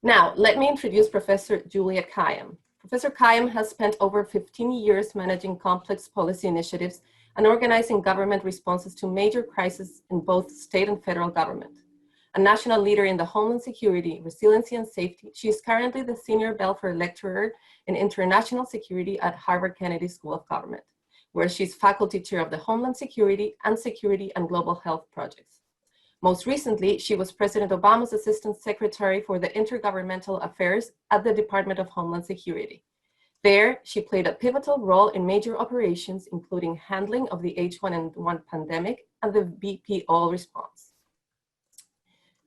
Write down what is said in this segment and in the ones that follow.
Now, let me introduce Professor Juliette Khayyam. Professor Khayyam has spent over 15 years managing complex policy initiatives and organizing government responses to major crises in both state and federal government. A national leader in the Homeland Security, Resiliency, and Safety, she is currently the Senior Belfer Lecturer in International Security at Harvard Kennedy School of Government, where she's Faculty Chair of the Homeland Security and Global Health Projects. Most recently, she was President Obama's Assistant Secretary for the Intergovernmental Affairs at the Department of Homeland Security. There, she played a pivotal role in major operations, including handling of the H1N1 pandemic and the BPO response.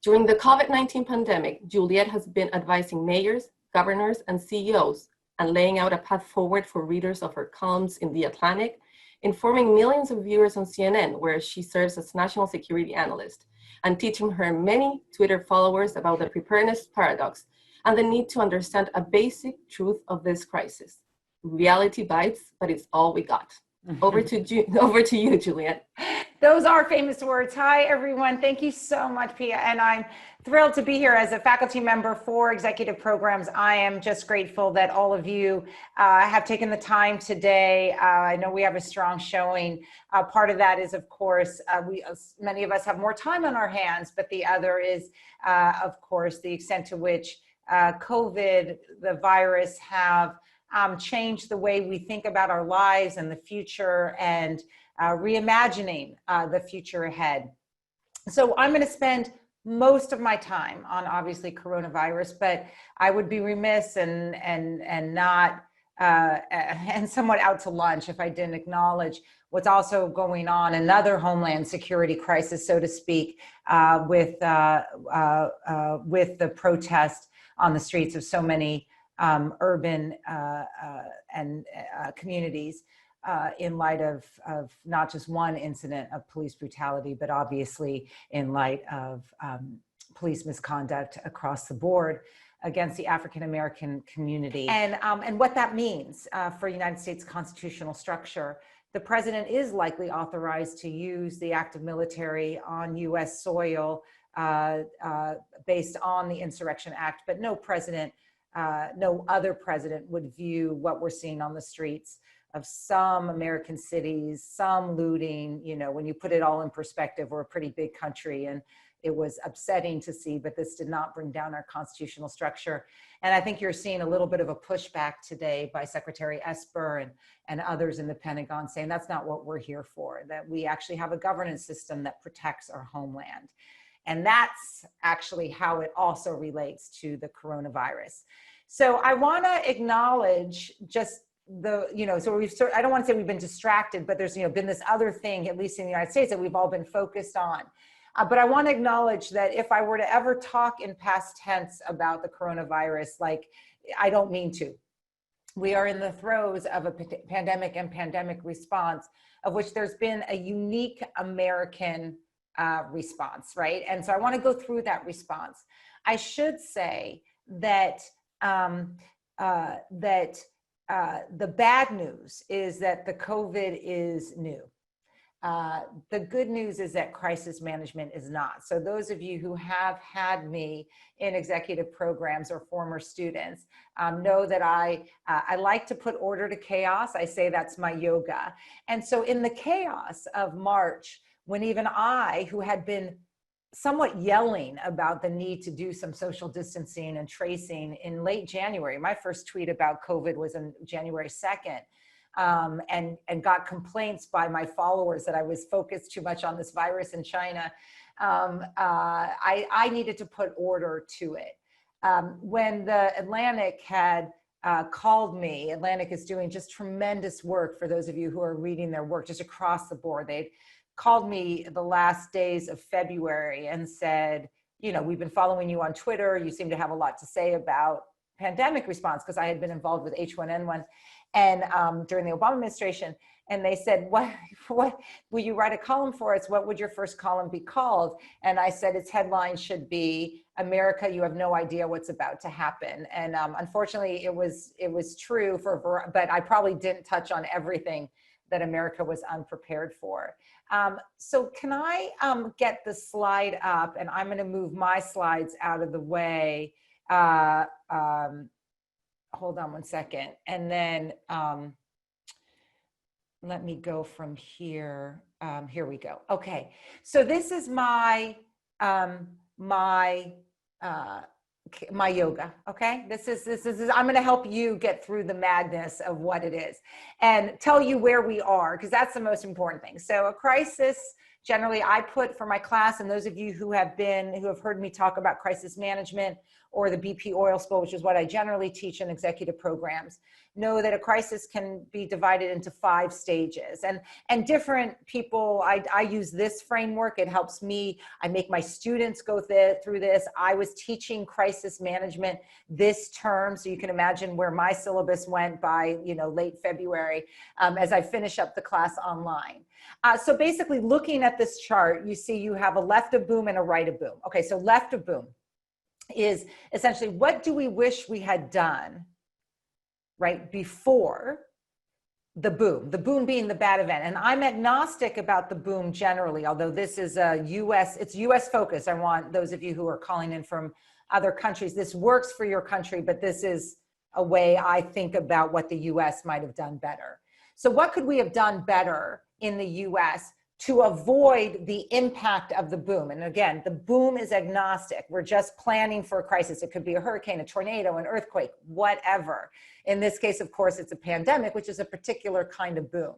During the COVID-19 pandemic, Juliette has been advising mayors, governors, and CEOs, and laying out a path forward for readers of her columns in The Atlantic, informing millions of viewers on CNN, where she serves as national security analyst, and teaching her many Twitter followers about the preparedness paradox and the need to understand a basic truth of this crisis. Reality bites, but it's all we got. Over to you, Juliette. Those are famous words. Hi, everyone. Thank you so much, Pia. And I'm thrilled to be here as a faculty member for executive programs. I am just grateful that all of you have taken the time today. I know we have a strong showing. Part of that is, of course, many of us have more time on our hands, but the other is, of course, the extent to which COVID, the virus, have changed the way we think about our lives and the future, and reimagining the future ahead. So I'm going to spend most of my time on obviously coronavirus, but I would be remiss and not and somewhat out to lunch if I didn't acknowledge what's also going on, another homeland security crisis, so to speak, with the protest on the streets of so many urban and communities in light of not just one incident of police brutality, but obviously in light of police misconduct across the board against the African-American community. And what that means for United States constitutional structure. The president is likely authorized to use the active military on US soil based on the Insurrection Act, but no other president would view what we're seeing on the streets of some American cities, some looting. You know, when you put it all in perspective, we're a pretty big country, and it was upsetting to see, but this did not bring down our constitutional structure. And I think you're seeing a little bit of a pushback today by Secretary Esper and others in the Pentagon saying that's not what we're here for, that we actually have a governance system that protects our homeland. And that's actually how it also relates to the coronavirus. So I want to acknowledge just I don't want to say we've been distracted, but there's, been this other thing, at least in the United States, that we've all been focused on. But I want to acknowledge that if I were to ever talk in past tense about the coronavirus, I don't mean to. We are in the throes of a pandemic and pandemic response, of which there's been a unique American response, right? And so I want to go through that response. I should say that the bad news is that the COVID is new. The good news is that crisis management is not. So those of you who have had me in executive programs or former students know that I like to put order to chaos. I say that's my yoga. And so in the chaos of March, when even I, who had been somewhat yelling about the need to do some social distancing and tracing in late January. My first tweet about COVID was on January 2nd, and got complaints by my followers that I was focused too much on this virus in China. I needed to put order to it. When the Atlantic had called me, Atlantic is doing just tremendous work for those of you who are reading their work just across the board. They'd called me the last days of February and said, we've been following you on Twitter. You seem to have a lot to say about pandemic response, because I had been involved with H1N1 and during the Obama administration. And they said, what will you write a column for us? What would your first column be called? And I said, its headline should be, America, you have no idea what's about to happen. And unfortunately, it was true but I probably didn't touch on everything that America was unprepared for. So can I get the slide up, and I'm going to move my slides out of the way. hold on one second. And then let me go from here. Here we go. Okay. So this is my my yoga. Okay. This is, I'm going to help you get through the madness of what it is and tell you where we are, because that's the most important thing. So a crisis, generally I put for my class, and those of you who have heard me talk about crisis management or the BP oil spill, which is what I generally teach in executive programs, know that a crisis can be divided into 5 stages. And different people, I use this framework. It helps me. I make my students go through this. I was teaching crisis management this term, so you can imagine where my syllabus went by late February as I finish up the class online. So basically, looking at this chart, you see you have a left of boom and a right of boom. Okay, so left of boom is essentially, what do we wish we had done right before the boom being the bad event. And I'm agnostic about the boom generally, although this is it's US focused. I want those of you who are calling in from other countries, this works for your country, but this is a way I think about what the US might have done better. So what could we have done better in the US to avoid the impact of the boom? And again, the boom is agnostic. We're just planning for a crisis. It could be a hurricane, a tornado, an earthquake, whatever. In this case, of course, it's a pandemic, which is a particular kind of boom.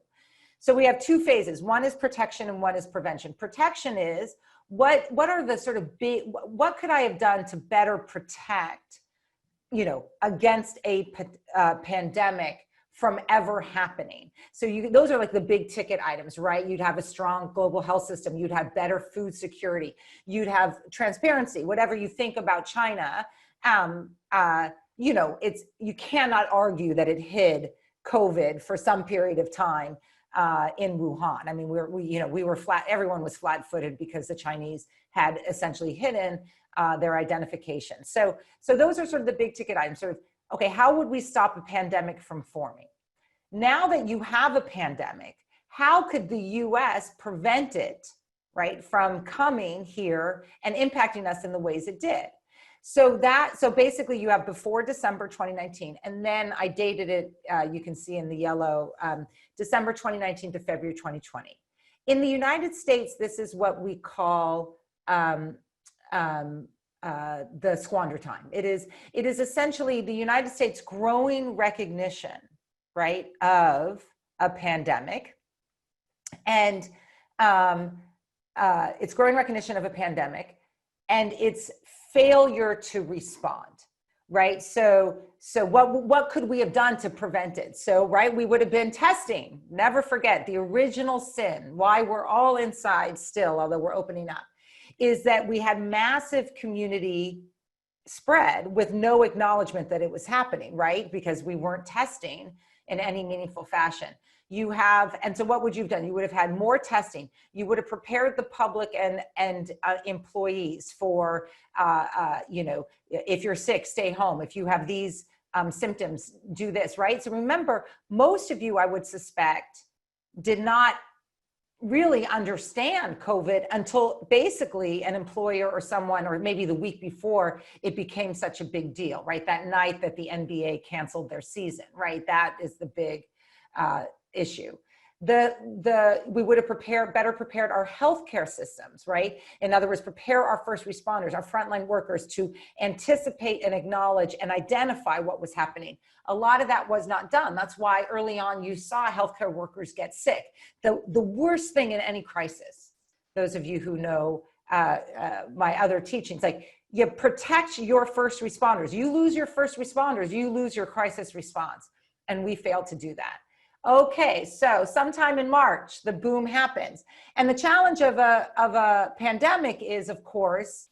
So we have 2 phases. One is protection and one is prevention. Protection is what are the sort of what could I have done to better protect, against a pandemic from ever happening. So those are like the big ticket items, right? You'd have a strong global health system. You'd have better food security. You'd have transparency. Whatever you think about China, you cannot argue that it hid COVID for some period of time in Wuhan. I mean, we were flat. Everyone was flat-footed because the Chinese had essentially hidden their identification. So those are sort of the big ticket items. Sort of, okay, how would we stop a pandemic from forming? Now that you have a pandemic, how could the US prevent it, right, from coming here and impacting us in the ways it did? So basically you have before December 2019, and then I dated it, you can see in the yellow, December 2019 to February 2020. In the United States, this is what we call the squander time. It is essentially the United States growing recognition, right, of a pandemic, and it's growing recognition of a pandemic, and its failure to respond, right? So what could we have done to prevent it? So, right, we would have been testing. Never forget the original sin, why we're all inside still, although we're opening up, is that we had massive community spread with no acknowledgement that it was happening, right? Because we weren't testing in any meaningful fashion. And so what would you have done? You would have had more testing. You would have prepared the public and employees for, if you're sick, stay home. If you have these symptoms, do this, right? So remember, most of you, I would suspect, did not really understand COVID until basically an employer or someone, or maybe the week before it became such a big deal, right? That night that the NBA canceled their season, right? That is the big issue. We would have better prepared our healthcare systems, right? In other words, prepare our first responders, our frontline workers to anticipate and acknowledge and identify what was happening. A lot of that was not done. That's why early on you saw healthcare workers get sick. The worst thing in any crisis, those of you who know my other teachings, like you protect your first responders. You lose your first responders, you lose your crisis response. And we failed to do that. Okay, so sometime in March, the boom happens. And the challenge of a pandemic is, of course,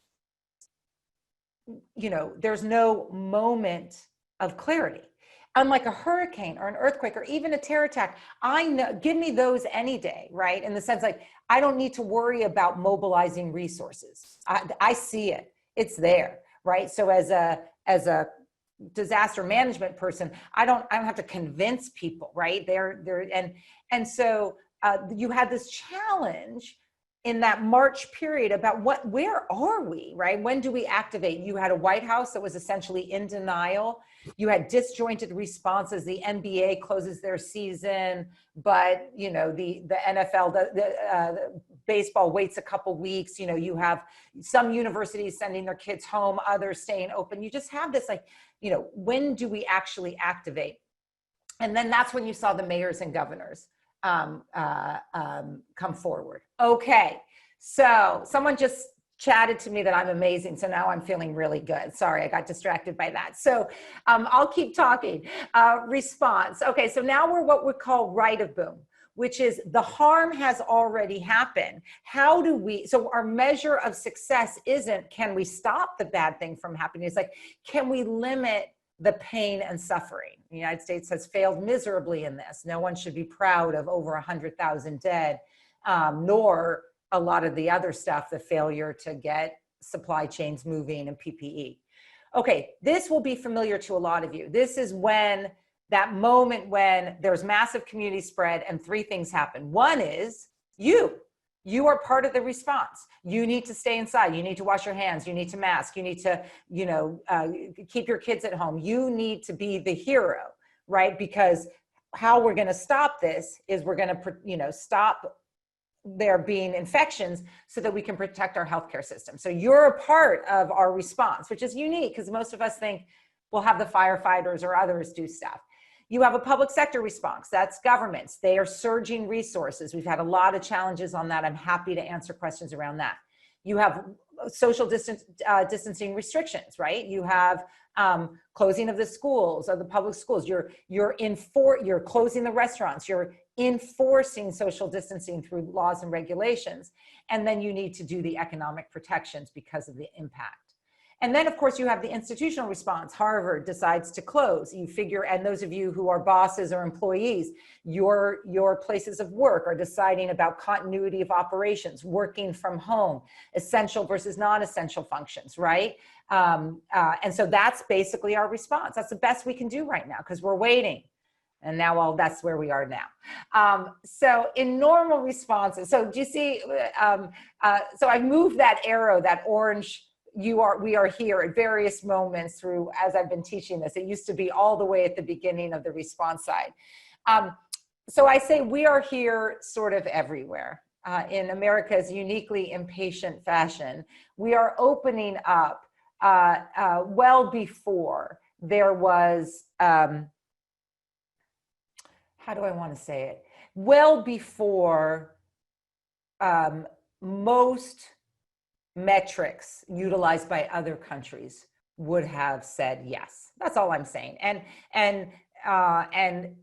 there's no moment of clarity. Unlike a hurricane or an earthquake or even a terror attack, give me those any day, right? In the sense, like, I don't need to worry about mobilizing resources. I see it, it's there, right? So as a disaster management person, I don't have to convince people, right? And so you had this challenge in that March period about where are we, right? When do we activate? You had a White House that was essentially in denial. You had disjointed responses. The NBA closes their season, but you know, the NFL, the baseball waits a couple weeks. You know, you have some universities sending their kids home, others staying open. You just have this like, you know, when do we actually activate? And then that's when you saw the mayors and governors come forward. Okay, so someone just chatted to me that I'm amazing, so now I'm feeling really good. Sorry, I got distracted by that. So I'll keep talking. Response. Okay, so now we're what we call right of boom, which is the harm has already happened. How do we, so our measure of success isn't can we stop the bad thing from happening? It's like, can we limit the pain and suffering? The United States has failed miserably in this. No one should be proud of over 100,000 dead, nor a lot of the other stuff, the failure to get supply chains moving and PPE. Okay, this will be familiar to a lot of you. This is when that moment when there's massive community spread and three things happen. One is you are part of the response. You need to stay inside. You need to wash your hands. You need to mask. You need to, you know, keep your kids at home. You need to be the hero, right? Because how we're going to stop this is we're going to, you know, stop there being infections so that we can protect our healthcare system. So you're a part of our response, which is unique because most of us think we'll have the firefighters or others do stuff. You have a public sector response. That's governments. They are surging resources. We've had a lot of challenges on that. I'm happy to answer questions around that. You have social distancing restrictions, right? You have closing of the schools, of the public schools. You're closing the restaurants. You're enforcing social distancing through laws and regulations. And then you need to do the economic protections because of the impact. And then, of course, you have the institutional response. Harvard decides to close. You figure, and those of you who are bosses or employees, your places of work are deciding about continuity of operations, working from home, essential versus non-essential functions, right? And so that's basically our response. That's the best we can do right now because we're waiting. And now, that's where we are now. So in normal responses, so do you see, so I moved that arrow, that orange, we are here at various moments through, as I've been teaching this. It used to be all the way at the beginning of the response side. So I say we are here sort of everywhere. In America's uniquely impatient fashion, we are opening up well before there was, how do I want to say it? Well before most metrics utilized by other countries would have said yes. That's all I'm saying. And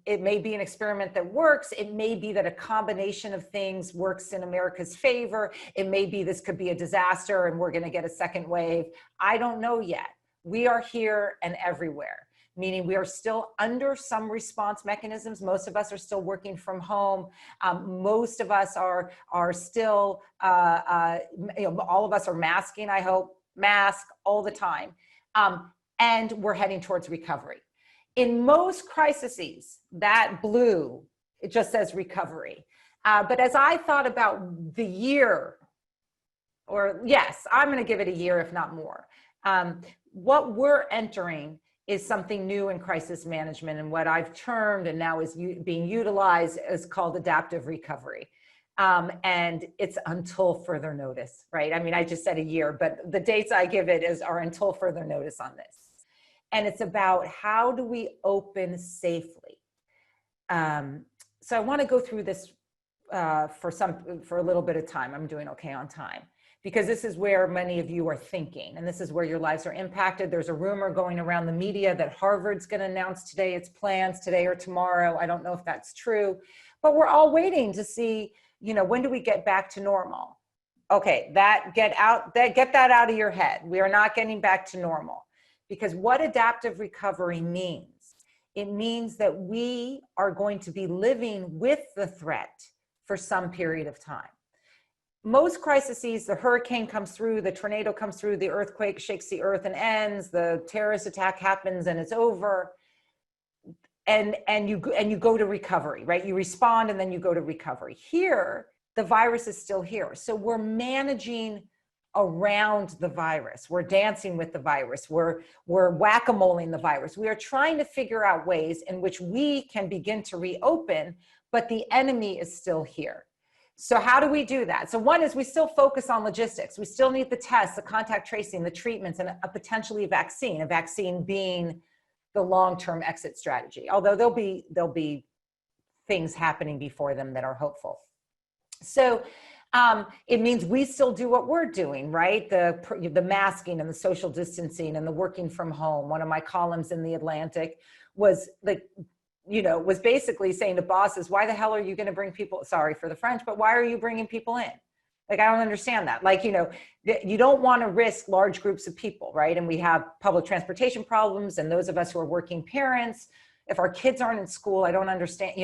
it may be an experiment that works. It may be that a combination of things works in America's favor. It may be this could be a disaster and we're going to get a second wave. I don't know yet. We are here and everywhere, meaning we are still under some response mechanisms. Most of us are still working from home. Most of us are still, you know, all of us are masking, I hope, mask all the time. And we're heading towards recovery. In most crises, that blue, it just says recovery. But as I thought about the year, or yes, I'm gonna give it a year, if not more. What we're entering is something new in crisis management, and what I've termed and now is being utilized is called adaptive recovery. And it's until further notice, right? I mean, I just said a year, but the dates I give it are until further notice on this. And it's about how do we open safely? So I want to go through this for a little bit of time. I'm doing okay on time, because this is where many of you are thinking, and this is where your lives are impacted. There's a rumor going around the media that Harvard's going to announce today its plans, today or tomorrow. I don't know if that's true, but we're all waiting to see, you know, when do we get back to normal? Okay, get that out of your head. We are not getting back to normal, because what adaptive recovery means, it means that we are going to be living with the threat for some period of time. Most crises, the hurricane comes through, the tornado comes through, the earthquake shakes the earth and ends, the terrorist attack happens and it's over. And you go to recovery, right? You respond and then you go to recovery. Here, the virus is still here. So we're managing around the virus. We're dancing with the virus. We're whack-a-moling the virus. We are trying to figure out ways in which we can begin to reopen, but the enemy is still here. So how do we do that? So one is we still focus on logistics. We still need the tests, the contact tracing, the treatments, and a potentially a vaccine being the long-term exit strategy. Although there'll be things happening before them that are hopeful. So it means we still do what we're doing, right? The masking and the social distancing and the working from home. One of my columns in The Atlantic was like, was basically saying to bosses, why the hell are you going to bring people, sorry for the French, but why are you bringing people in? Like, I don't understand that. Like, you don't want to risk large groups of people, right? And we have public transportation problems, and those of us who are working parents, if our kids aren't in school, I don't understand,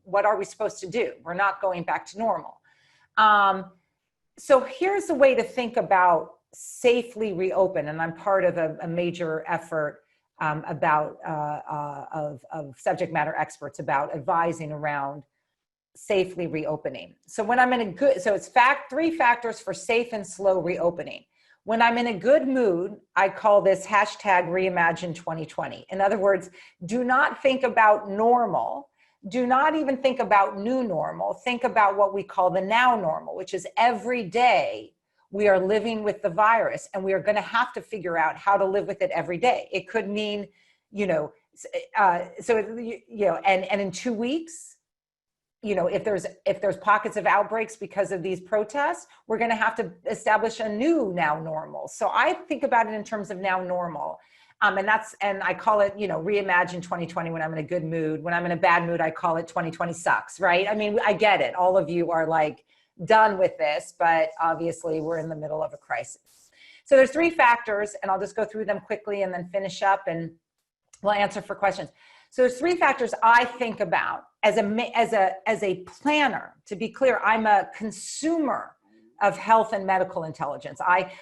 what are we supposed to do? We're not going back to normal. So here's a way to think about safely reopen. And I'm part of a major effort of subject matter experts about advising around safely reopening. So when I'm in a good, so it's 3 factors for safe and slow reopening. When I'm in a good mood, I call this #reimagine 2020. In other words, do not think about normal. Do not even think about new normal. Think about what we call the now normal, which is every day we are living with the virus, and we are going to have to figure out how to live with it every day. It could mean, and in 2 weeks, if there's pockets of outbreaks because of these protests, we're going to have to establish a new now normal. So I think about it in terms of now normal. And I call it, reimagine 2020 when I'm in a good mood. When I'm in a bad mood, I call it 2020 sucks, right? I mean, I get it. All of you are like done with this, but obviously we're in the middle of a crisis. So there's 3 factors, and I'll just go through them quickly and then finish up, and we'll answer for questions. So there's 3 factors I think about as a planner. To be clear, I'm a consumer of health and medical intelligence. I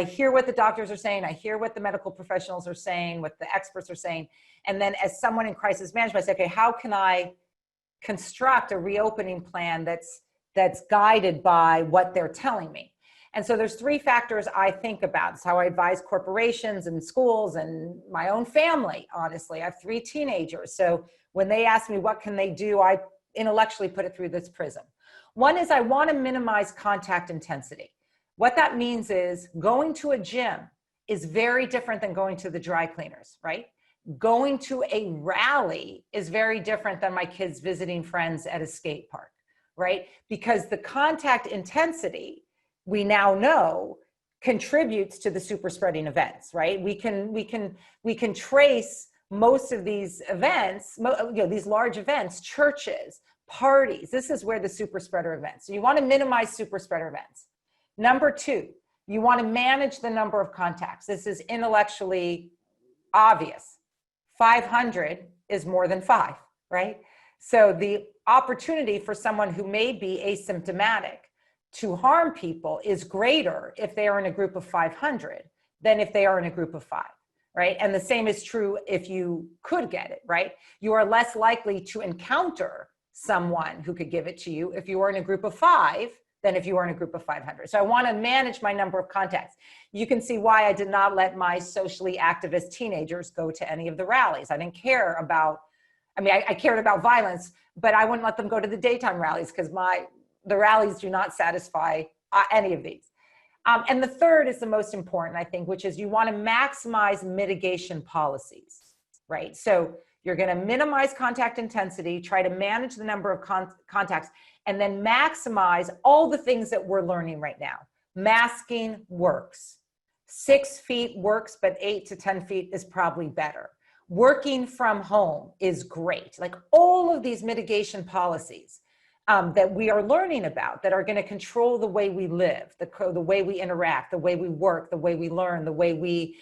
hear what the doctors are saying. I hear what the medical professionals are saying, what the experts are saying. And then as someone in crisis management, I say, okay, how can I construct a reopening plan that's guided by what they're telling me? And so there's 3 factors I think about. It's how I advise corporations and schools and my own family, honestly. I have 3 teenagers. So when they ask me what can they do, I intellectually put it through this prism. One is I want to minimize contact intensity. What that means is going to a gym is very different than going to the dry cleaners, right? Going to a rally is very different than my kids visiting friends at a skate park, right? Because the contact intensity, we now know, contributes to the super spreading events, right? We can trace most of these events, these large events, churches, parties. This is where the super spreader events. So you want to minimize super spreader events. Number 2, you want to manage the number of contacts. This is intellectually obvious. 500 is more than 5, right? So the opportunity for someone who may be asymptomatic to harm people is greater if they are in a group of 500 than if they are in a group of 5, right? And the same is true if you could get it, right? You are less likely to encounter someone who could give it to you if you are in a group of 5 than if you are in a group of 500. So I want to manage my number of contacts. You can see why I did not let my socially activist teenagers go to any of the rallies. I didn't care about, I cared about violence, but I wouldn't let them go to the daytime rallies because the rallies do not satisfy any of these. And the third is the most important, I think, which is you want to maximize mitigation policies, right? So you're going to minimize contact intensity, try to manage the number of contacts, and then maximize all the things that we're learning right now. Masking works. 6 feet works, but 8 to 10 feet is probably better. Working from home is great. Like all of these mitigation policies that we are learning about that are going to control the way we live, the way we interact, the way we work, the way we learn, the way we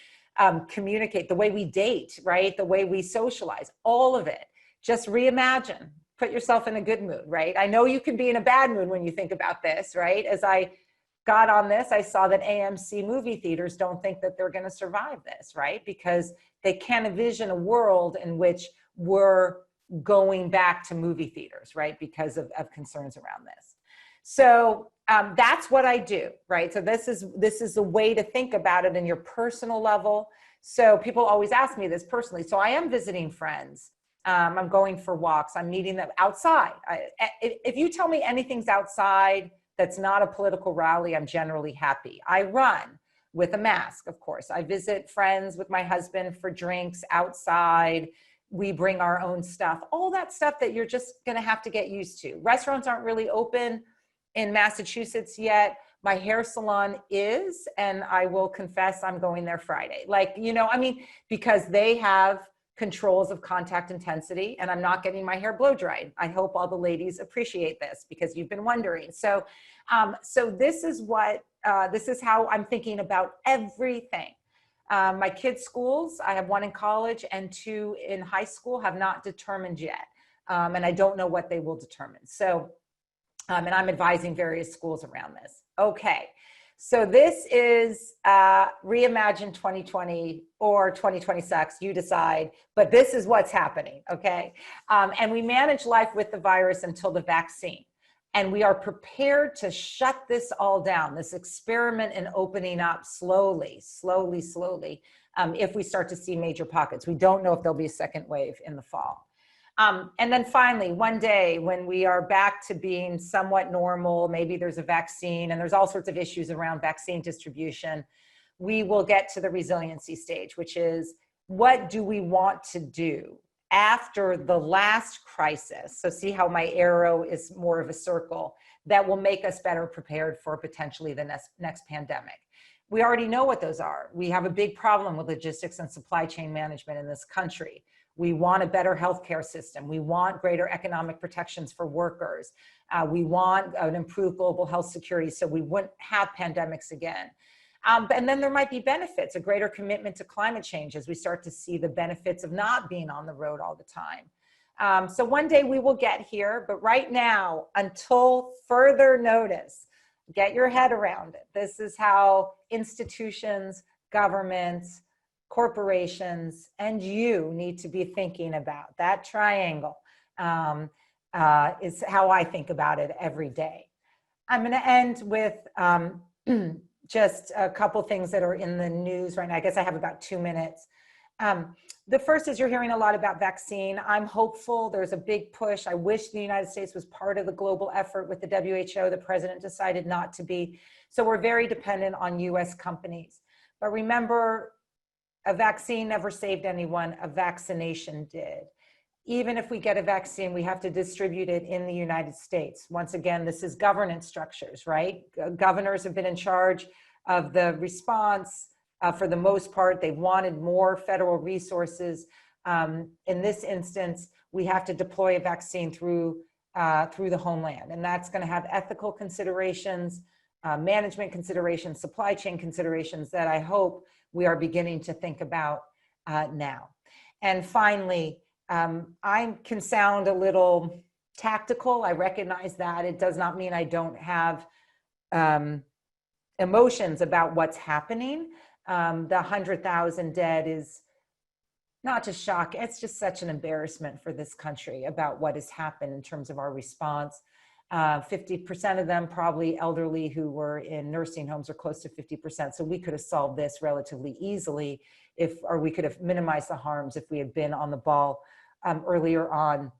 communicate, the way we date, right? The way we socialize, all of it. Just reimagine, put yourself in a good mood, right? I know you can be in a bad mood when you think about this, right? As I got on this, I saw that AMC movie theaters don't think that they're going to survive this, right? Because they can't envision a world in which we're going back to movie theaters, right? Because of concerns around this. So that's what I do, right? So this is the way to think about it in your personal level. So people always ask me this personally. So I am visiting friends. I'm going for walks. I'm meeting them outside. If you tell me anything's outside that's not a political rally, I'm generally happy. I run with a mask, of course. I visit friends with my husband for drinks outside. We bring our own stuff, all that stuff that you're just going to have to get used to. Restaurants aren't really open in Massachusetts yet. My hair salon is, and I will confess I'm going there Friday. Like, you know, I mean, because they have controls of contact intensity and I'm not getting my hair blow dried. I hope all the ladies appreciate this because you've been wondering. So, so this is how I'm thinking about everything. My kids' schools, I have one in college and two in high school, have not determined yet. And I don't know what they will determine. So, and I'm advising various schools around this. Okay. So this is Reimagine 2020 or 2026, you decide, but this is what's happening, okay? And we manage life with the virus until the vaccine. And we are prepared to shut this all down, this experiment in opening up slowly, if we start to see major pockets. We don't know if there'll be a second wave in the fall. And then finally, one day when we are back to being somewhat normal, maybe there's a vaccine and there's all sorts of issues around vaccine distribution, we will get to the resiliency stage, which is what do we want to do after the last crisis? So see how my arrow is more of a circle that will make us better prepared for potentially the next pandemic. We already know what those are. We have a big problem with logistics and supply chain management in this country. We want a better healthcare system. We want greater economic protections for workers. We want an improved global health security so we wouldn't have pandemics again. And then there might be benefits, a greater commitment to climate change as we start to see the benefits of not being on the road all the time. So one day we will get here, but right now, until further notice, get your head around it. This is how institutions, governments, corporations, and you need to be thinking about. That triangle is how I think about it every day. I'm going to end with just a couple things that are in the news right now. I guess I have about 2 minutes. The first is you're hearing a lot about vaccine. I'm hopeful. There's a big push. I wish the United States was part of the global effort with the WHO. The president decided not to be. So we're very dependent on US companies. But remember, a vaccine never saved anyone. A vaccination did. Even if we get a vaccine, we have to distribute it in the United States. Once again, this is governance structures, right? Governors have been in charge of the response for the most part. They've wanted more federal resources. In this instance, we have to deploy a vaccine through the homeland. And that's going to have ethical considerations, management considerations, supply chain considerations that I hope we are beginning to think about now. And finally, I can sound a little tactical. I recognize that. It does not mean I don't have emotions about what's happening. The 100,000 dead is not just shock. It's just such an embarrassment for this country about what has happened in terms of our response. 50% of them probably elderly who were in nursing homes, or close to 50%. So we could have solved this relatively easily or we could have minimized the harms if we had been on the ball earlier on.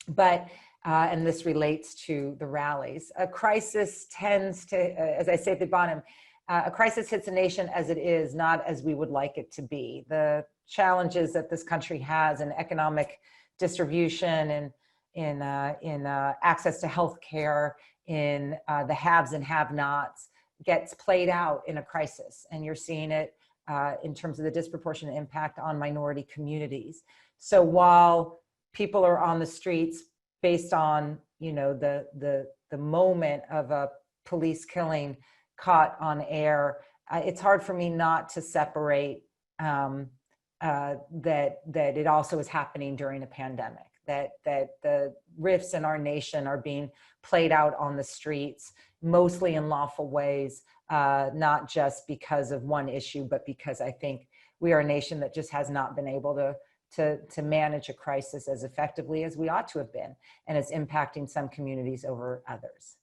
But, and this relates to the rallies. A crisis tends to, as I say at the bottom, a crisis hits a nation as it is, not as we would like it to be. The challenges that this country has in economic distribution and in access to healthcare, in the haves and have-nots, gets played out in a crisis. And you're seeing it in terms of the disproportionate impact on minority communities. So while people are on the streets based on, you know, the moment of a police killing caught on air, it's hard for me not to separate that it also is happening during a pandemic. That the rifts in our nation are being played out on the streets, mostly in lawful ways, not just because of one issue, but because I think we are a nation that just has not been able to manage a crisis as effectively as we ought to have been, and it's impacting some communities over others.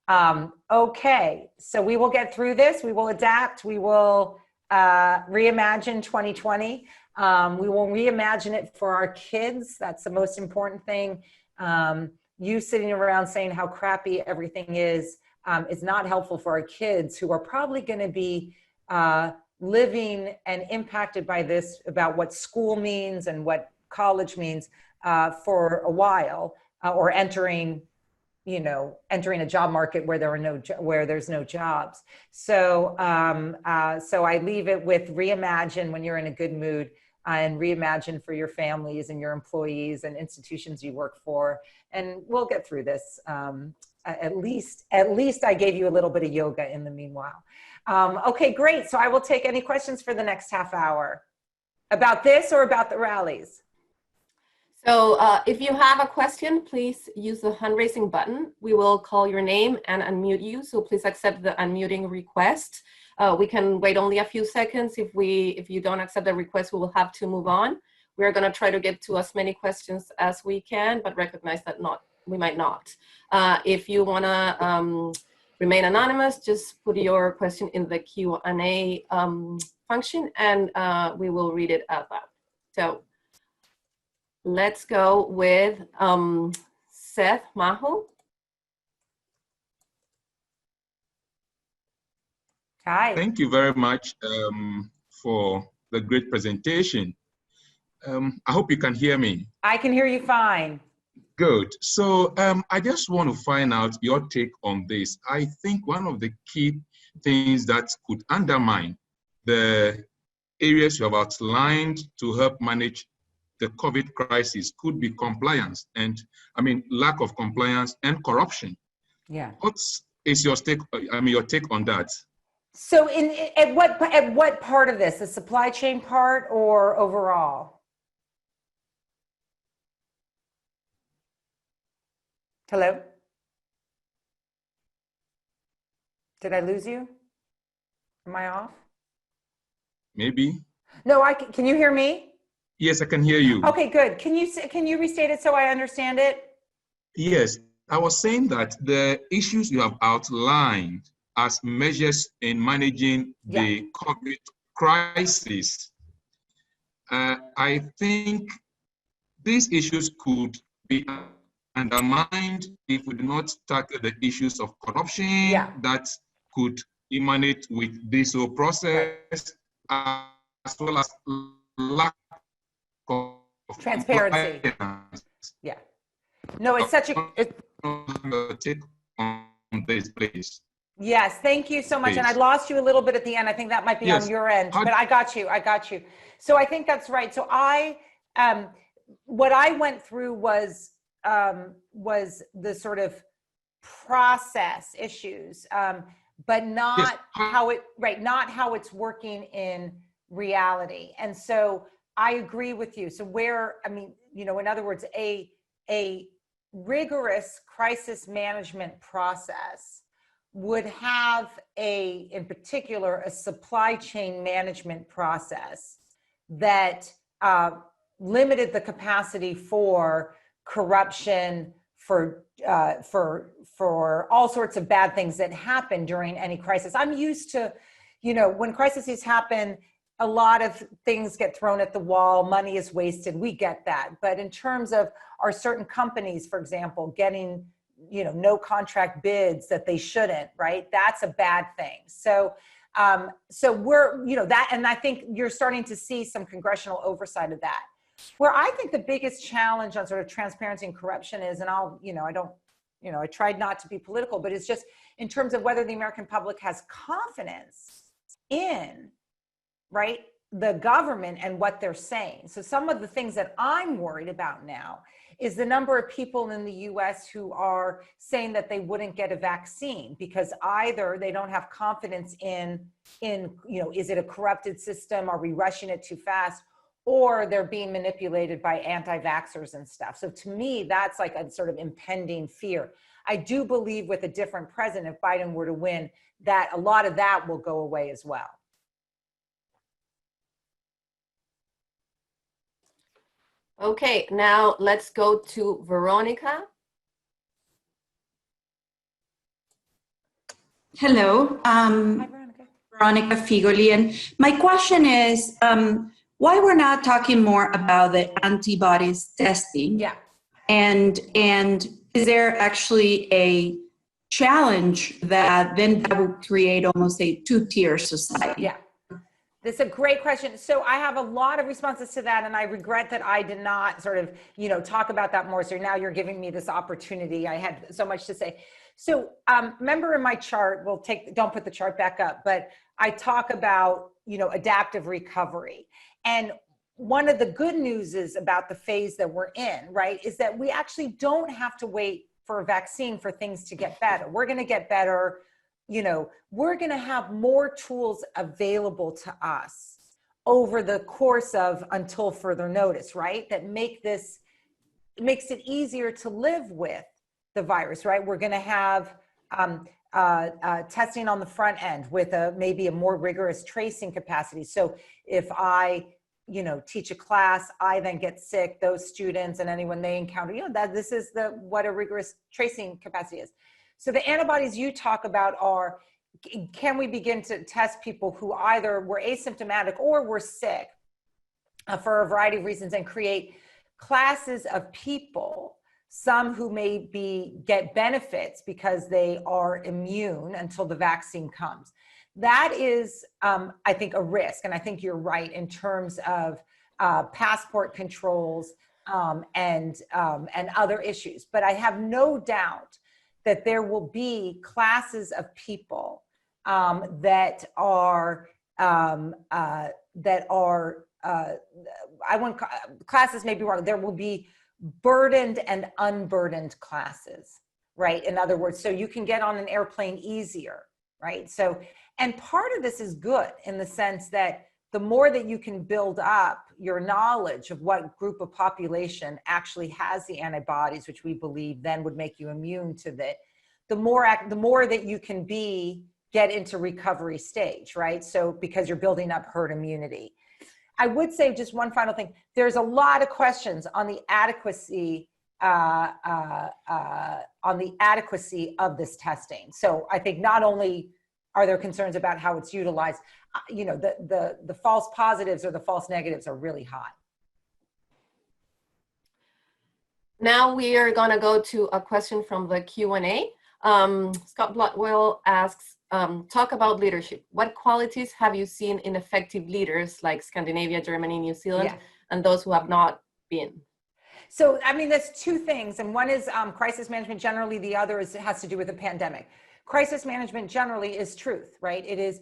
Okay, so we will get through this. We will adapt. We will reimagine 2020. We will reimagine it for our kids. That's the most important thing. You sitting around saying how crappy everything is not helpful for our kids, who are probably going to be living and impacted by this, about what school means and what college means for a while, or entering a job market where there's no jobs. So so I leave it with reimagine when you're in a good mood, and reimagine for your families and your employees and institutions you work for. And we'll get through this. At least I gave you a little bit of yoga in the meanwhile. Okay, great. So I will take any questions for the next half hour about this or about the rallies. So if you have a question, please use the hand raising button. We will call your name and unmute you. So please accept the unmuting request. We can wait only a few seconds. If you don't accept the request, we will have to move on. We're going to try to get to as many questions as we can, but recognize that we might not. If you want to remain anonymous, just put your question in the Q&A function, and we will read it out loud. So let's go with Seth Mahu. Hi. Thank you very much for the great presentation. I hope you can hear me. I can hear you fine. Good. So I just want to find out your take on this. I think one of the key things that could undermine the areas you have outlined to help manage the COVID crisis could be compliance, and lack of compliance and corruption. Yeah. What is your take? Your take on that? So at what part of this, the supply chain part or overall? Hello? Did I lose you? Am I off? Maybe. No, can you hear me? Yes, I can hear you. Okay, good. Can you restate it so I understand it? Yes, I was saying that the issues you have outlined as measures in managing the COVID crisis, I think these issues could be undermined if we do not tackle the issues of corruption that could emanate with this whole process, as well as lack of transparency. Yeah. No, it's such a take on this, please. Yes, thank you so much. Please. And I lost you a little bit at the end. I think that might be on your end, but I got you. So I think that's right. So what I went through was the sort of process issues, but not how it's working in reality. And so I agree with you. So in other words, a rigorous crisis management process would have in particular, a supply chain management process that limited the capacity for corruption, for all sorts of bad things that happen during any crisis. I'm used to, when crises happen, a lot of things get thrown at the wall, money is wasted, we get that. But in terms of, are certain companies, for example, getting no contract bids that they shouldn't, right? That's a bad thing. So we're, that, and I think you're starting to see some congressional oversight of that. Where I think the biggest challenge on sort of transparency and corruption is, and I tried not to be political, but it's just in terms of whether the American public has confidence in, right, the government and what they're saying. So some of the things that I'm worried about now is the number of people in the US who are saying that they wouldn't get a vaccine because either they don't have confidence in, is it a corrupted system? Are we rushing it too fast? Or they're being manipulated by anti-vaxxers and stuff. So to me, that's like a sort of impending fear. I do believe with a different president, if Biden were to win, that a lot of that will go away as well. Okay, now let's go to Veronica. Hello, Hi, Veronica. Veronica Figoli, and my question is, why we're not talking more about the antibodies testing? Yeah. And is there actually a challenge that would create almost a two-tier society? Yeah. That's a great question. So I have a lot of responses to that, and I regret that I did not sort of, talk about that more. So now you're giving me this opportunity. I had so much to say. So remember in my chart, don't put the chart back up, but I talk about, adaptive recovery. And one of the good news is about the phase that we're in, right, is that we actually don't have to wait for a vaccine for things to get better. We're going to get better. We're going to have more tools available to us over the course of until further notice, right? That makes it easier to live with the virus, right? We're going to have testing on the front end with maybe a more rigorous tracing capacity. So if I, teach a class, I then get sick, those students and anyone they encounter, this is what a rigorous tracing capacity is. So the antibodies you talk about are, can we begin to test people who either were asymptomatic or were sick for a variety of reasons and create classes of people, some who may get benefits because they are immune until the vaccine comes. That is, I think, a risk. And I think you're right in terms of passport controls and other issues. But I have no doubt that there will be classes of people that are I want classes may be wrong. There will be burdened and unburdened classes, right? In other words, so you can get on an airplane easier, right? So, and part of this is good in the sense that the more that you can build up your knowledge of what group of population actually has the antibodies, which we believe then would make you immune to that, the more that you can get into recovery stage, right? So because you're building up herd immunity. I would say just one final thing. There's a lot of questions on the adequacy of this testing. So I think not only are there concerns about how it's utilized, the false positives or the false negatives are really high. Now we are going to go to a question from the Q&A. Scott Bloodwell asks, talk about leadership. What qualities have you seen in effective leaders like Scandinavia, Germany, New Zealand, and those who have not been? So, I mean, there's two things. And one is crisis management generally. The other has to do with the pandemic. Crisis management generally is truth, right? It is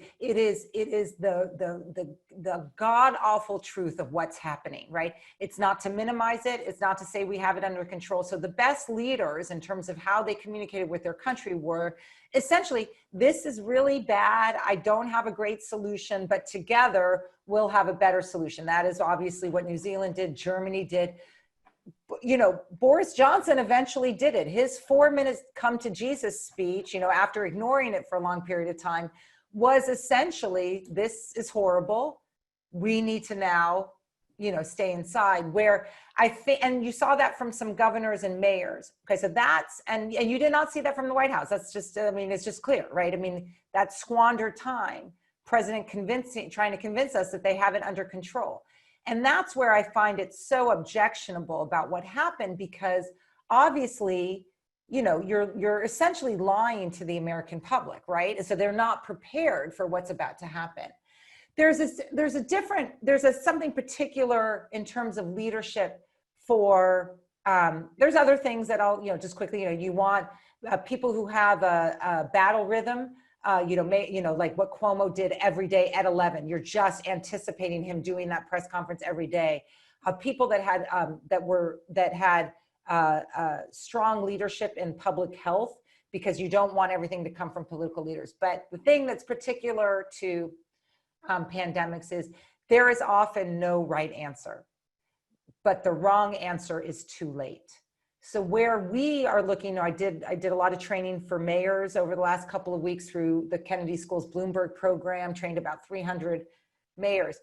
the god-awful truth of what's happening, right? It's not to minimize it. It's not to say we have it under control. So the best leaders in terms of how they communicated with their country were essentially, this is really bad. I don't have a great solution, but together we'll have a better solution. That is obviously what New Zealand did, Germany did. Boris Johnson eventually did it. His 4-minute come to Jesus speech, after ignoring it for a long period of time, was essentially, this is horrible. We need to now, stay inside. Where I think, and you saw that from some governors and mayors. Okay, so that's, and you did not see that from the White House. That's just, it's just clear, right? That squandered time, President trying to convince us that they have it under control. And that's where I find it so objectionable about what happened, because obviously, you're essentially lying to the American public, right? And so they're not prepared for what's about to happen. There's something particular in terms of leadership for, there's other things that I'll, just quickly, you want people who have a battle rhythm, like what Cuomo did every day at 11. You're just anticipating him doing that press conference every day. People that had strong leadership in public health, because you don't want everything to come from political leaders. But the thing that's particular to pandemics is there is often no right answer, but the wrong answer is too late. So where we are looking, I did a lot of training for mayors over the last couple of weeks through the Kennedy School's Bloomberg program, trained about 300 mayors.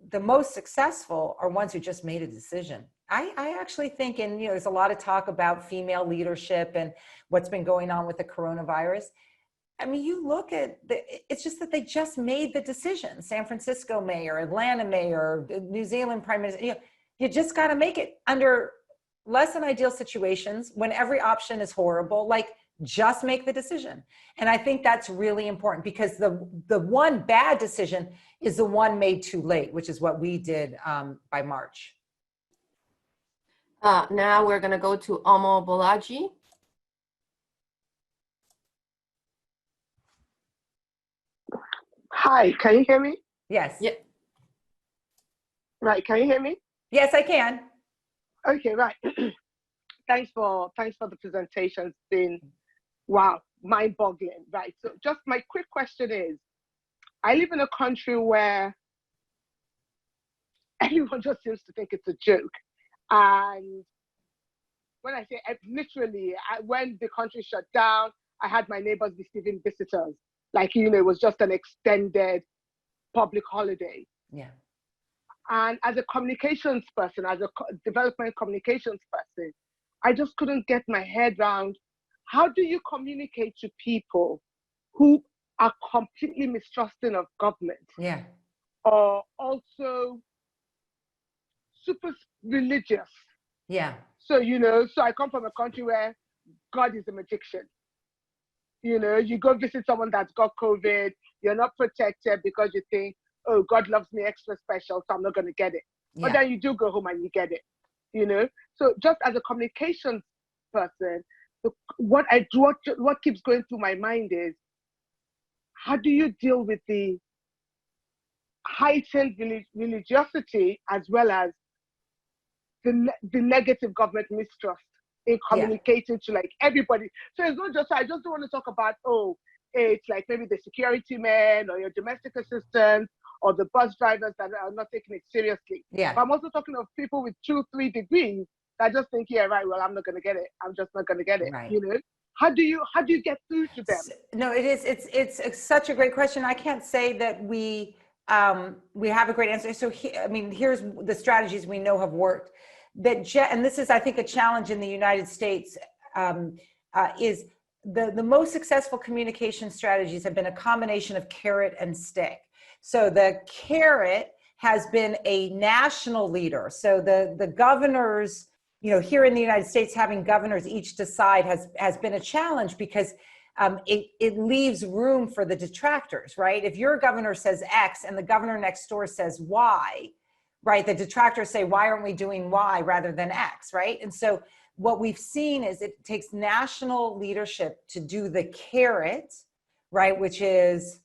The most successful are ones who just made a decision. I actually think, and there's a lot of talk about female leadership and what's been going on with the coronavirus. I mean, you look at it's just that they just made the decision. San Francisco mayor, Atlanta mayor, New Zealand prime minister, you just got to make it under less than ideal situations when every option is horrible, like just make the decision. And I think that's really important because the one bad decision is the one made too late, which is what we did by March. Now we're going to go to Omo Bolaji. Hi, can you hear me? Yes. Yeah. Right, can you hear me? Yes, I can. Okay, right. Thanks for the presentation. It's been, wow, mind-boggling. Right, so just my quick question is, I live in a country where everyone just seems to think it's a joke. And when I say literally, when the country shut down, I had my neighbors receiving visitors. Like, it was just an extended public holiday. Yeah. And as a communications person, as a development communications person, I just couldn't get my head around, how do you communicate to people who are completely mistrusting of government? Yeah. Or also super religious. Yeah. So, so I come from a country where God is a magician. You go visit someone that's got COVID, you're not protected because you think, oh, God loves me extra special, so I'm not going to get it. Yeah. But then you do go home and you get it, So just as a communications person, what keeps going through my mind is, how do you deal with the heightened religiosity as well as the negative government mistrust in communicating to like everybody? So it's not just, I just don't want to talk about, oh, it's like maybe the security men or your domestic assistants or the bus drivers that are not taking it seriously. Yeah. But I'm also talking of people with 2-3 degrees that just think, yeah, right, well, I'm not going to get it. I'm just not going to get it. Right. How do you get through to them? No, it's such a great question. I can't say that we have a great answer. So here's the strategies we know have worked. And this is, I think, a challenge in the United States, is the most successful communication strategies have been a combination of carrot and stick. So the carrot has been a national leader. So the governors, here in the United States, having governors each decide has been a challenge because it leaves room for the detractors, right? If your governor says X and the governor next door says Y, right, the detractors say, why aren't we doing Y rather than X, right? And so what we've seen is it takes national leadership to do the carrot, right, which is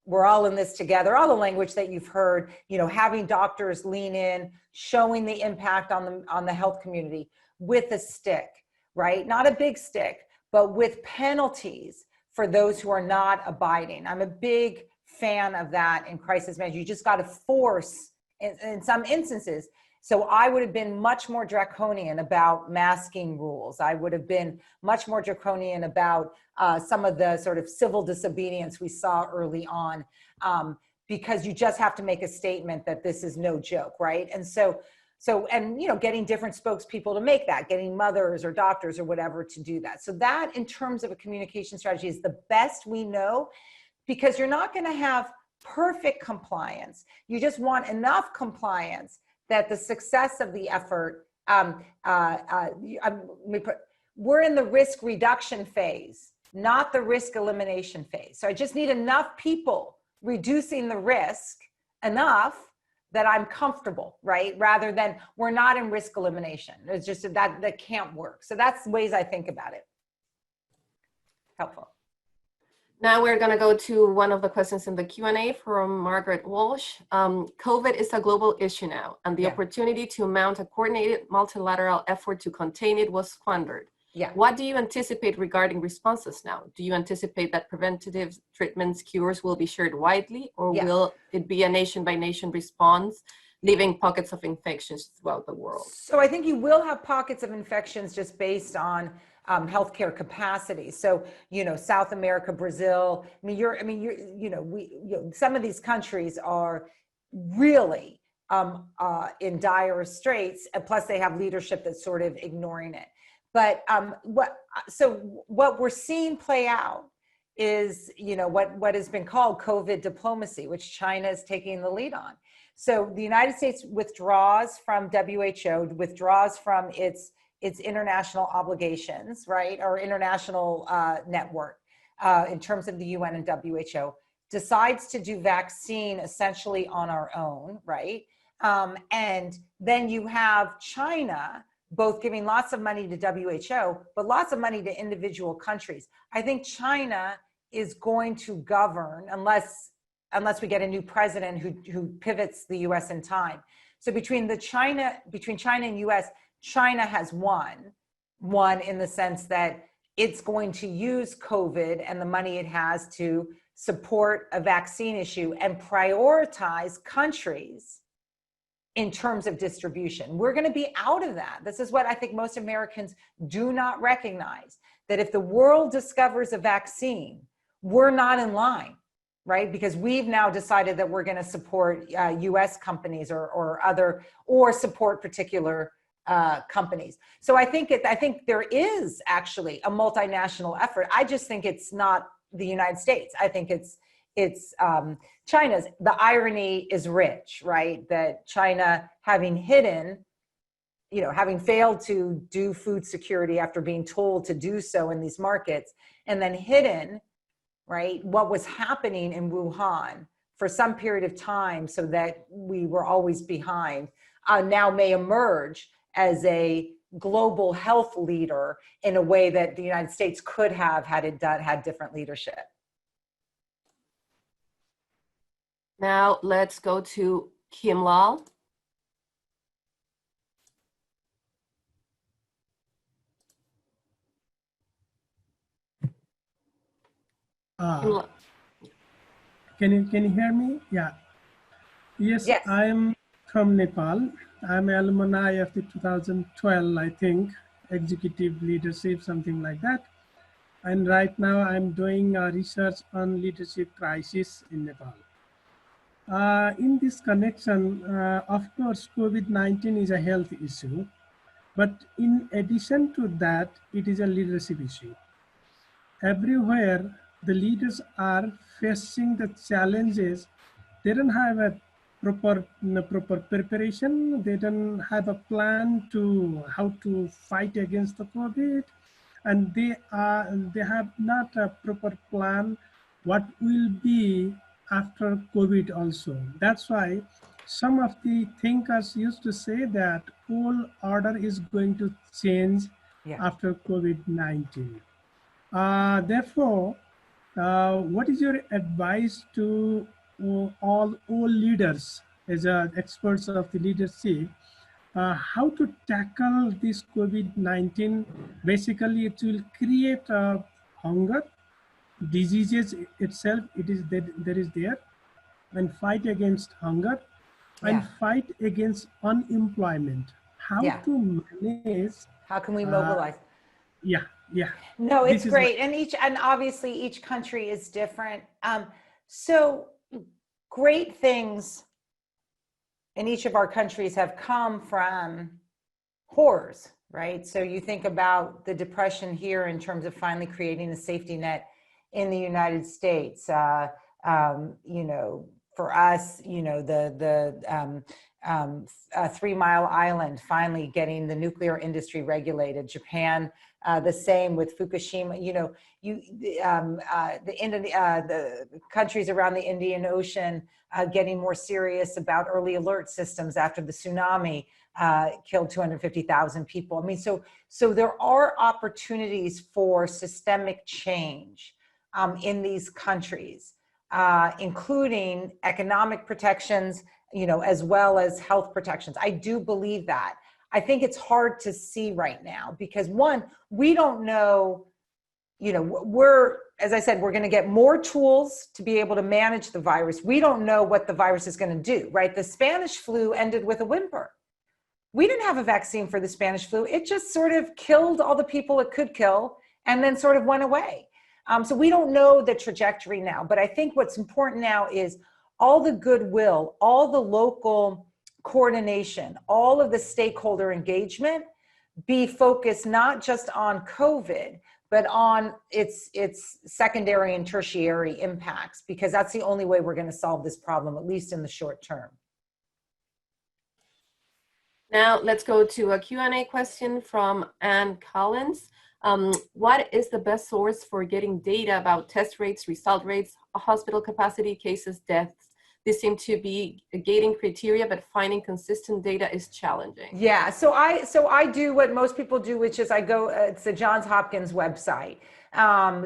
we're all in this together, all the language that you've heard, having doctors lean in, showing the impact on the health community with a stick, right? Not a big stick, but with penalties for those who are not abiding. I'm a big fan of that in crisis management. You just got to force in some instances. So I would have been much more draconian about masking rules. I would have been much more draconian about some of the sort of civil disobedience we saw early on, because you just have to make a statement that this is no joke, right? And so getting different spokespeople to make that, getting mothers or doctors or whatever to do that. So that, in terms of a communication strategy, is the best we know, because you're not going to have perfect compliance. You just want enough compliance that the success of the effort, we're in the risk reduction phase, not the risk elimination phase. So I just need enough people reducing the risk enough that I'm comfortable, right? Rather than we're not in risk elimination. It's just that can't work. So that's ways I think about it. Helpful. Now we're going to go to one of the questions in the Q&A from Margaret Walsh. COVID is a global issue now, and the opportunity to mount a coordinated multilateral effort to contain it was squandered. Yeah. What do you anticipate regarding responses now? Do you anticipate that preventative treatments, cures will be shared widely, or will it be a nation-by-nation response, leaving pockets of infections throughout the world? So I think you will have pockets of infections just based on healthcare capacity. So, South America, Brazil, some of these countries are really in dire straits, and plus they have leadership that's sort of ignoring it. But what we're seeing play out is, what has been called COVID diplomacy, which China is taking the lead on. So the United States withdraws from WHO, withdraws from its international obligations, right, or international network in terms of the UN and WHO, decides to do vaccine essentially on our own, right? And then you have China both giving lots of money to WHO, but lots of money to individual countries. I think China is going to govern unless we get a new president who pivots the US in time. So between China and US, China has won in the sense that it's going to use COVID and the money it has to support a vaccine issue and prioritize countries in terms of distribution. We're going to be out of that. This is what I think most Americans do not recognize, that if the world discovers a vaccine, we're not in line, right? Because we've now decided that we're going to support US companies or support particular companies. So I think there is actually a multinational effort. I just think it's not the United States. I think it's China's. The irony is rich, right? That China, having failed to do food security after being told to do so in these markets, and then hidden, right, what was happening in Wuhan for some period of time so that we were always behind, now may emerge as a global health leader in a way that the United States could have had different leadership. Now let's go to Kim Lal. Can you hear me? Yeah. Yes. I am from Nepal. I'm an alumni of the 2012, I think, executive leadership, something like that. And right now I'm doing research on leadership crisis in Nepal. In this connection, of course, COVID-19 is a health issue, but in addition to that, it is a leadership issue. Everywhere, the leaders are facing the challenges. They don't have a proper preparation. They don't have a plan to how to fight against the COVID, and they have not a proper plan what will be after COVID also. That's why some of the thinkers used to say that whole order is going to change after COVID-19. Therefore, what is your advice to all leaders as experts of the leadership, how to tackle this COVID-19? Basically, it will create hunger, diseases itself, there is there, and fight against hunger, and fight against unemployment. How to manage? How can we mobilize? No, it's great. And obviously each country is different. So great things in each of our countries have come from horrors, right? So you think about the Depression here in terms of finally creating a safety net in the United States. For us, the 3 Mile Island finally getting the nuclear industry regulated. Japan, the same with Fukushima. The countries around the Indian Ocean getting more serious about early alert systems after the tsunami killed 250,000 people. I mean, so there are opportunities for systemic change in these countries, including economic protections, as well as health protections. I do believe that. I think it's hard to see right now because one, we don't know, as I said, we're going to get more tools to be able to manage the virus. We don't know what the virus is going to do, right? The Spanish flu ended with a whimper. We didn't have a vaccine for the Spanish flu. It just sort of killed all the people it could kill and then sort of went away. So we don't know the trajectory now, but I think what's important now is all the goodwill, all the local coordination, all of the stakeholder engagement be focused not just on COVID, but on its secondary and tertiary impacts, because that's the only way we're going to solve this problem, at least in the short term. Now let's go to a Q&A question from Ann Collins. What is the best source for getting data about test rates, result rates, hospital capacity, cases, deaths? These seem to be a gating criteria, but finding consistent data is challenging. Yeah, so I do what most people do, which is I go, it's the Johns Hopkins website.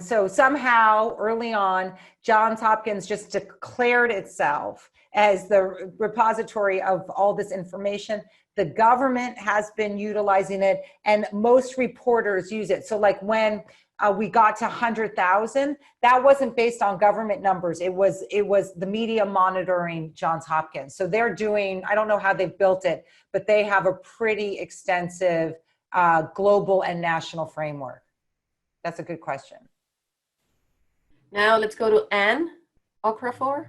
So somehow early on, Johns Hopkins just declared itself as the repository of all this information. The government has been utilizing it, and most reporters use it. So like when we got to 100,000, that wasn't based on government numbers. It was the media monitoring Johns Hopkins. So they're doing, I don't know how they've built it, but they have a pretty extensive global and national framework. That's a good question. Now let's go to Anne Okrafor.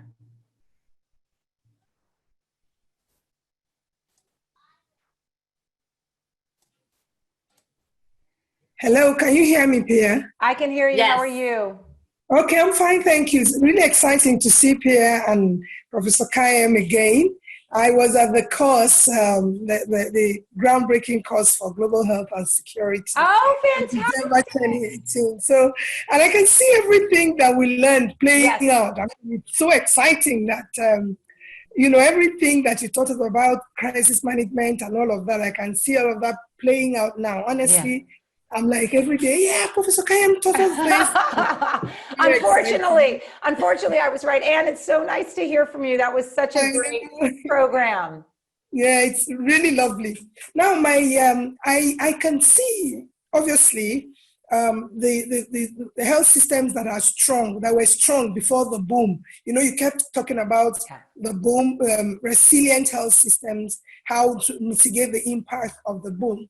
Hello, can you hear me, Pierre? I can hear you. Yes. How are you? Okay, I'm fine, thank you. It's really exciting to see Pierre and Professor Khayyam again. I was at the course, the groundbreaking course for global health and security. Oh, fantastic. December 2018. So, and I can see everything that we learned playing out. I mean, it's so exciting that, you know, everything that you taught us about crisis management and all of that, I can see all of that playing out now. Honestly, I'm like every day, yeah, Professor Kayyem taught us this. Unfortunately, I was right. Anne, it's so nice to hear from you. That was such a great program. Yeah, it's really lovely. Now, I can see, obviously, the health systems that were strong before the boom. You know, you kept talking about the boom, resilient health systems, how to mitigate the impact of the boom.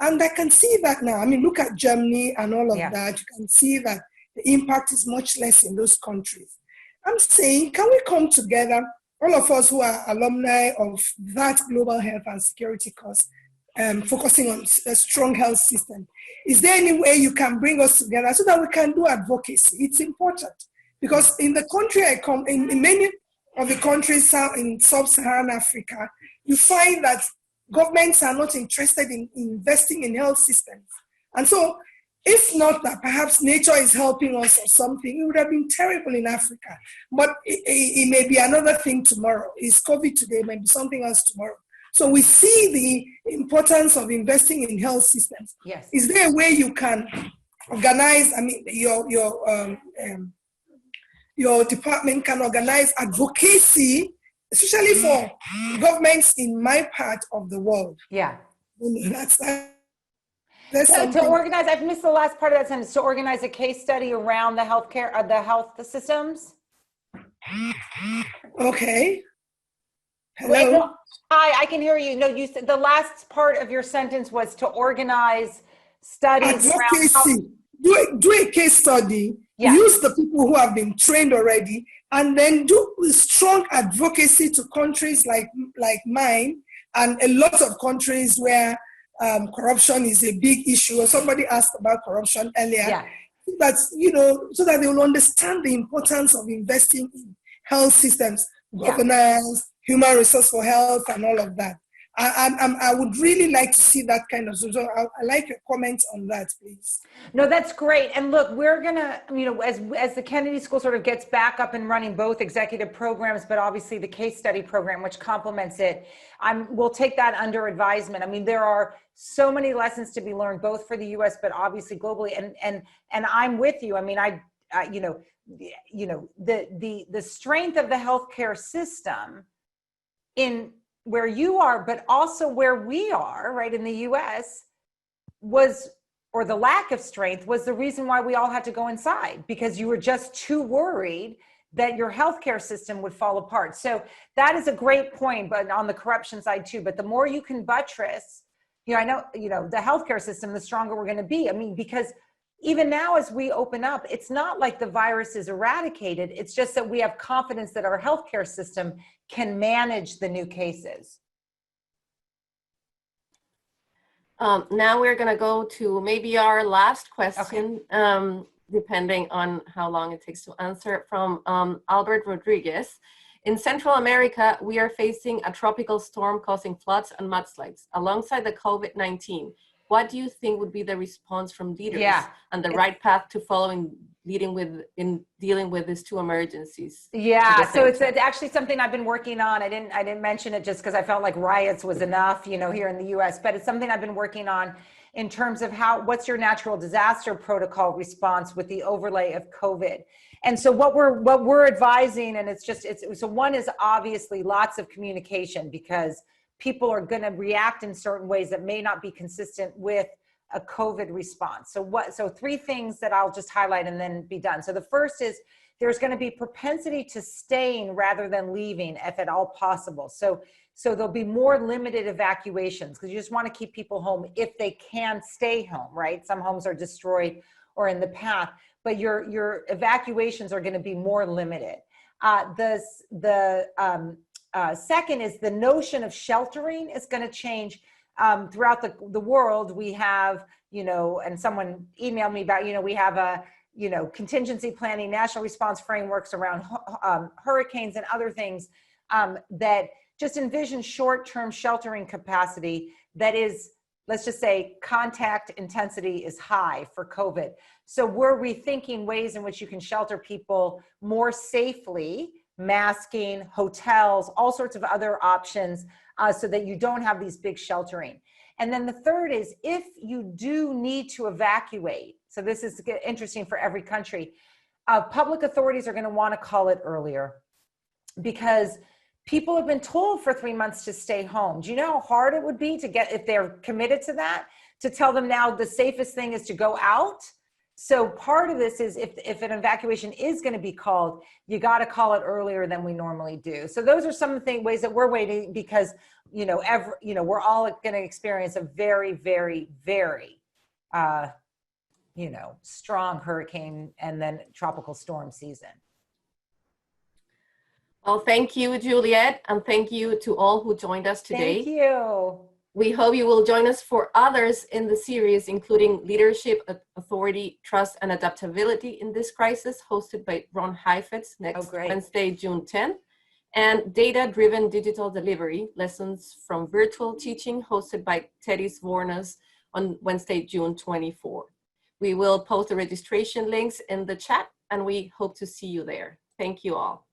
And I can see that now. I mean, look at Germany and all of that. You can see that the impact is much less in those countries. I'm saying, can we come together, all of us who are alumni of that global health and security course, focusing on a strong health system? Is there any way you can bring us together so that we can do advocacy? It's important because in the country I come, in many of the countries in sub-Saharan Africa, you find that governments are not interested in investing in health systems. And so, if not that perhaps nature is helping us or something, it would have been terrible in Africa. But it may be another thing tomorrow. It's COVID today, it may be something else tomorrow. So we see the importance of investing in health systems. Yes. Is there a way you can organize, I mean, your department can organize advocacy, especially for governments in my part of the world? Yeah. To organize, I've missed the last part of that sentence, to organize a case study around the healthcare, the health systems. Okay. Hello? Wait, no, hi, I can hear you. No, you said the last part of your sentence was to organize studies advocacy. Do a case study, use the people who have been trained already, and then do strong advocacy to countries like mine and a lot of countries where corruption is a big issue. Somebody asked about corruption earlier. Yeah. That's, you know, so that they will understand the importance of investing in health systems, governance, human resource for health, and all of that. I would really like to see that kind of, so I like your comments on that, please. No, that's great. And look, we're gonna, you know, as the Kennedy School sort of gets back up and running, both executive programs, but obviously the case study program, which complements it, we'll take that under advisement. I mean, there are so many lessons to be learned, both for the U.S., but obviously globally. And I'm with you. I mean, the strength of the healthcare system in where you are, but also where we are, right, in the US, or the lack of strength was the reason why we all had to go inside, because you were just too worried that your healthcare system would fall apart. So that is a great point, but on the corruption side too. But the more you can buttress, the healthcare system, the stronger we're going to be. I mean, because even now as we open up, it's not like the virus is eradicated. It's just that we have confidence that our healthcare system can manage the new cases. Now we're going to go to maybe our last question, depending on how long it takes to answer, from Albert Rodriguez. In Central America, we are facing a tropical storm causing floods and mudslides. Alongside the COVID-19, what do you think would be the response from leaders and the right path to follow in dealing with these two emergencies? Yeah, so it's actually something I've been working on. I didn't mention it just because I felt like riots was enough, you know, here in the US, but it's something I've been working on in terms of what's your natural disaster protocol response with the overlay of COVID. And so what we're advising, and so one is obviously lots of communication, because people are going to react in certain ways that may not be consistent with a COVID response. So three things that I'll just highlight and then be done. So the first is there's going to be propensity to staying rather than leaving if at all possible. So there'll be more limited evacuations, because you just want to keep people home if they can stay home, right? Some homes are destroyed or in the path, but your evacuations are going to be more limited. Second is the notion of sheltering is going to change. Throughout the world. We have, you know, and someone emailed me about, you know, we have a, you know, contingency planning, national response frameworks around hurricanes and other things that just envision short-term sheltering capacity that is, let's just say, contact intensity is high for COVID. So we're rethinking ways in which you can shelter people more safely, masking, hotels, all sorts of other options, so that you don't have these big sheltering. And then the third is, if you do need to evacuate, so this is interesting for every country, public authorities are going to want to call it earlier, because people have been told for 3 months to stay home. Do you know how hard it would be to get, if they're committed to that, to tell them now the safest thing is to go out? So part of this is if an evacuation is going to be called, you got to call it earlier than we normally do. So those are some of the ways that we're waiting, because, you know, we're all going to experience a very, very, very, you know, strong hurricane and then tropical storm season. Well, thank you, Juliette, and thank you to all who joined us today. Thank you. We hope you will join us for others in the series, including Leadership, Authority, Trust, and Adaptability in this Crisis, hosted by Ron Heifetz next Wednesday, June 10th, and Data-Driven Digital Delivery, Lessons from Virtual Teaching, hosted by Teddy Svornas on Wednesday, June 24th. We will post the registration links in the chat, and we hope to see you there. Thank you all.